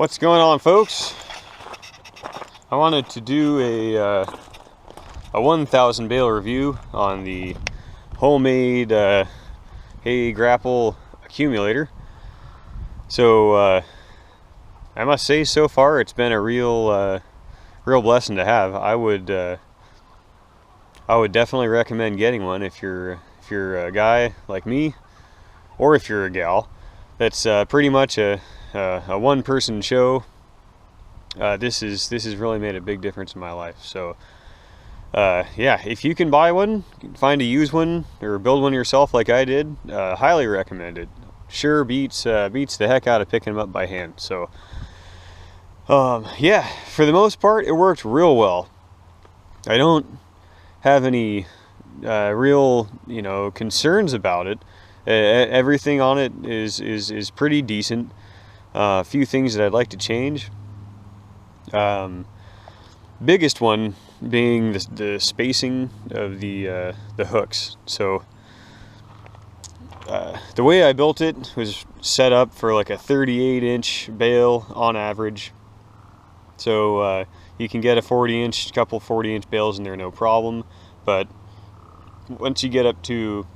What's going on, folks? I wanted to do a 1,000 bale review on the homemade hay grapple accumulator. So I must say, so far it's been a real blessing to have. I would definitely recommend getting one if you're a guy like me, or if you're a gal. That's pretty much a one-person show. This has really made a big difference in my life. So yeah, if you can buy one, find a used one, or build one yourself like I did, highly recommend it. Sure beats the heck out of picking them up by hand. So yeah, for the most part it worked real well. I don't have any real concerns about it. Everything on it is pretty decent. A few things that I'd like to change. Biggest one being the spacing of the hooks. So the way I built it was set up for like a 38-inch bale on average. So you can get a 40-inch, couple 40-inch bales in there, no problem. But once you get up to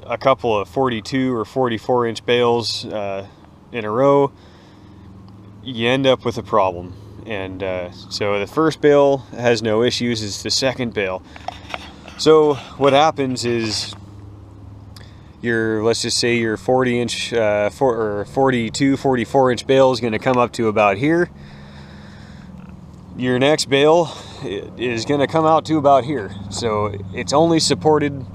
a couple of 42 or 44-inch bales in a row, you end up with a problem. And so the first bale has no issues, it's the second bale. So what happens is let's just say your 40-inch or 42, 44-inch bale is going to come up to about here. Your next bale is going to come out to about here. So it's only supported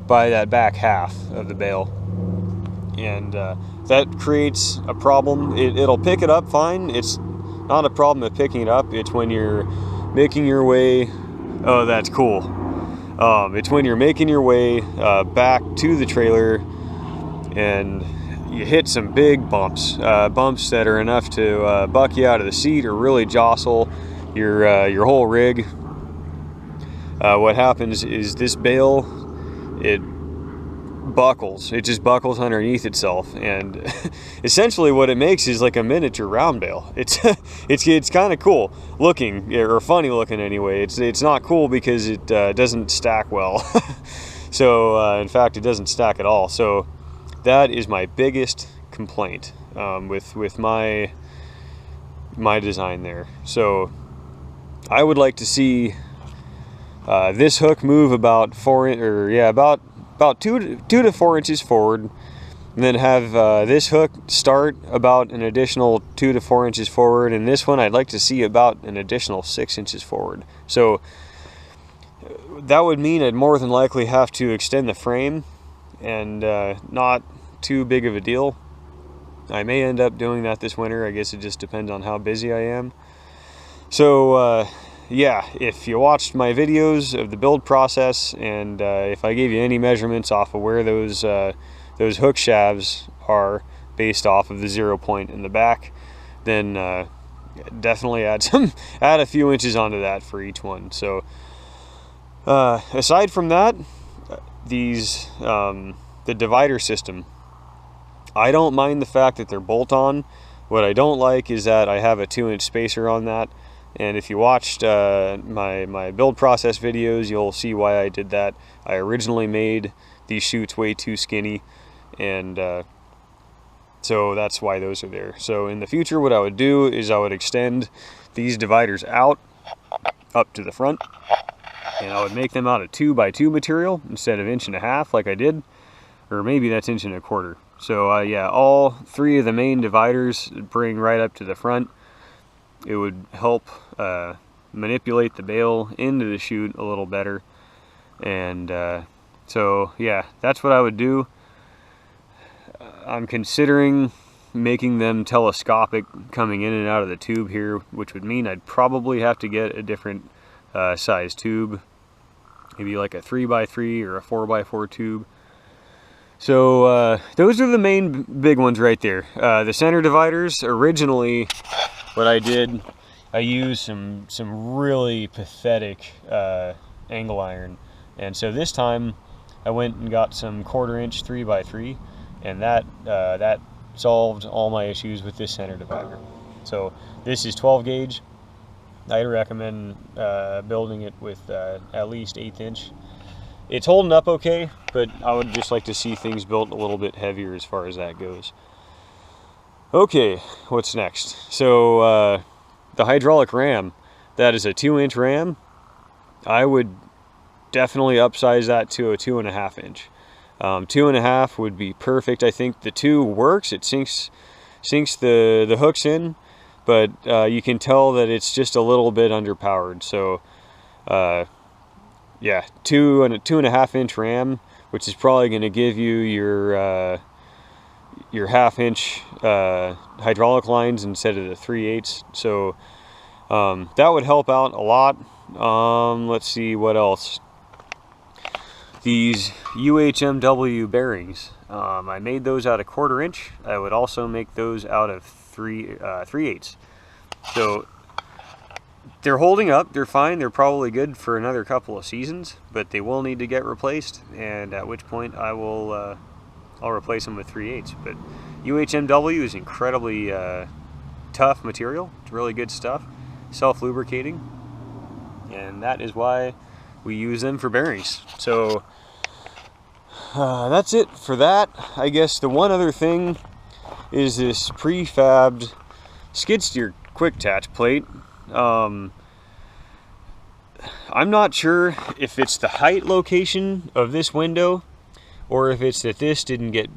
by that back half of the bale, and that creates a problem. It'll pick it up fine. It's not a problem of picking it up. It's when you're making your way. Oh, that's cool. It's when you're making your way back to the trailer and you hit some big bumps, bumps that are enough to buck you out of the seat or really jostle your whole rig. What happens is this bale, it buckles. It just buckles underneath itself, and essentially what it makes is like a miniature round bale. It's kind of cool looking, or funny looking anyway. It's not cool because it doesn't stack well. So in fact, it doesn't stack at all. So that is my biggest complaint with my design there. So I would like to see this hook move about 2 to 4 inches forward, and then have this hook start about an additional 2 to 4 inches forward, and this one I'd like to see about an additional 6 inches forward. So that would mean I'd more than likely have to extend the frame, and not too big of a deal. I may end up doing that this winter. I guess it just depends on how busy I am. So yeah, if you watched my videos of the build process, and if I gave you any measurements off of where those hook shafts are based off of the 0 point in the back, then definitely add a few inches onto that for each one. So aside from that, the divider system, I don't mind the fact that they're bolt-on. What I don't like is that I have a 2-inch spacer on that. And if you watched my build process videos, you'll see why I did that. I originally made these chutes way too skinny, and so that's why those are there. So in the future, what I would do is I would extend these dividers out up to the front, and I would make them out of 2x2 material instead of 1.5 inches like I did, or maybe that's 1.25 inches. So yeah, all 3 of the main dividers bring right up to the front. It would help manipulate the bale into the chute a little better. And so yeah, that's what I would do. I'm considering making them telescopic coming in and out of the tube here, which would mean I'd probably have to get a different size tube, maybe like a 3x3 or a 4x4 tube. So those are the main big ones right there. The center dividers, originally what I did, I used some really pathetic angle iron, and so this time I went and got some 1/4 inch 3x3, and that solved all my issues with this center divider. So this is 12 gauge. I'd recommend building it with at least 1/8 inch. It's holding up okay, but I would just like to see things built a little bit heavier as far as that goes. Okay, what's next? So the hydraulic ram, that is a 2-inch ram. I would definitely upsize that to a 2.5 inch. 2.5 would be perfect. I think the 2 works. It sinks the hooks in, but you can tell that it's just a little bit underpowered. So yeah, 2.5 inch ram, which is probably going to give you your 1/2 inch hydraulic lines instead of the 3/8. So that would help out a lot. Let's see what else. These UHMW bearings, I made those out of 1/4 inch. I would also make those out of 3/8. So they're holding up, they're fine, they're probably good for another couple of seasons, but they will need to get replaced, and at which point I'll replace them with 3/8. But UHMW is incredibly tough material. It's really good stuff, self-lubricating, and that is why we use them for bearings. So that's it for that. I guess the one other thing is this prefabbed skid steer quick attach plate. I'm not sure if it's the height location of this window, or if it's that this didn't get,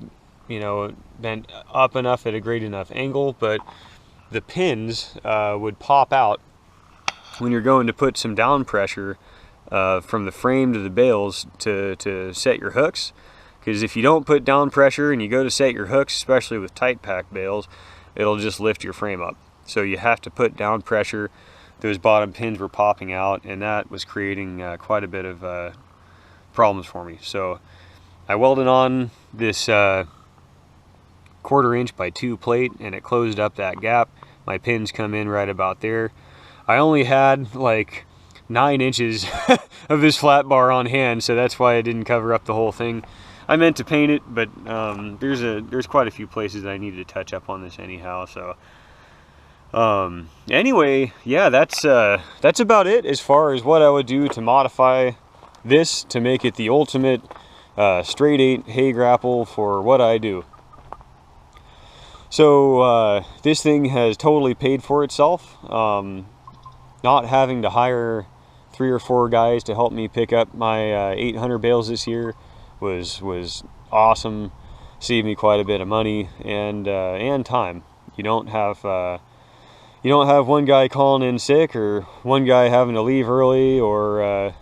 you know, bent up enough at a great enough angle, but the pins would pop out when you're going to put some down pressure from the frame to the bales to set your hooks. Because if you don't put down pressure and you go to set your hooks, especially with tight pack bales, it'll just lift your frame up. So you have to put down pressure. Those bottom pins were popping out, and that was creating quite a bit of problems for me. So I welded on this 1/4 inch by 2 plate, and it closed up that gap. My pins come in right about there. I only had like 9 inches of this flat bar on hand, so that's why I didn't cover up the whole thing. I meant to paint it, but there's quite a few places that I needed to touch up on this anyhow. So anyway, yeah, that's about it as far as what I would do to modify this to make it the ultimate straight 8 hay grapple for what I do. So this thing has totally paid for itself. Not having to hire 3 or 4 guys to help me pick up my 800 bales this year was awesome. Saved me quite a bit of money and time. You don't have one guy calling in sick, or one guy having to leave early, or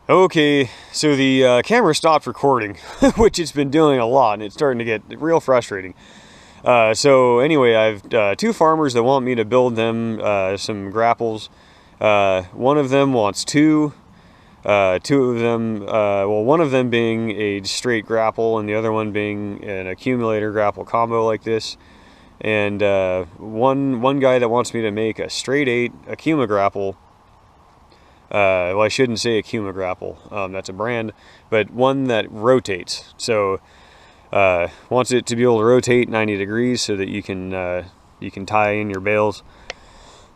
okay, so the camera stopped recording, which it's been doing a lot, and it's starting to get real frustrating. So anyway, I've 2 farmers that want me to build them some grapples. One of them wants 2. 2 of them, well, one of them being a straight grapple, and the other one being an accumulator grapple combo like this. And one guy that wants me to make a straight 8 Akuma grapple. Well, I shouldn't say Akuma grapple. That's a brand, but one that rotates. So wants it to be able to rotate 90 degrees so that you can tie in your bales.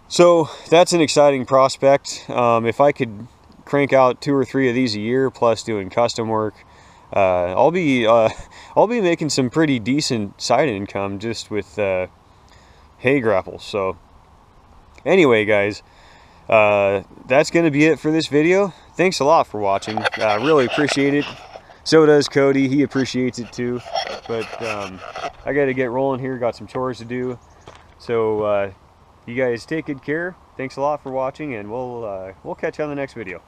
So that's an exciting prospect. If I could crank out 2 or 3 of these a year, plus doing custom work, I'll be making some pretty decent side income just with hay grapples. So anyway, guys, that's going to be it for this video. Thanks a lot for watching. I really appreciate it. So does Cody. He appreciates it too. But I got to get rolling here. Got some chores to do. So you guys take good care. Thanks a lot for watching, and we'll catch you on the next video.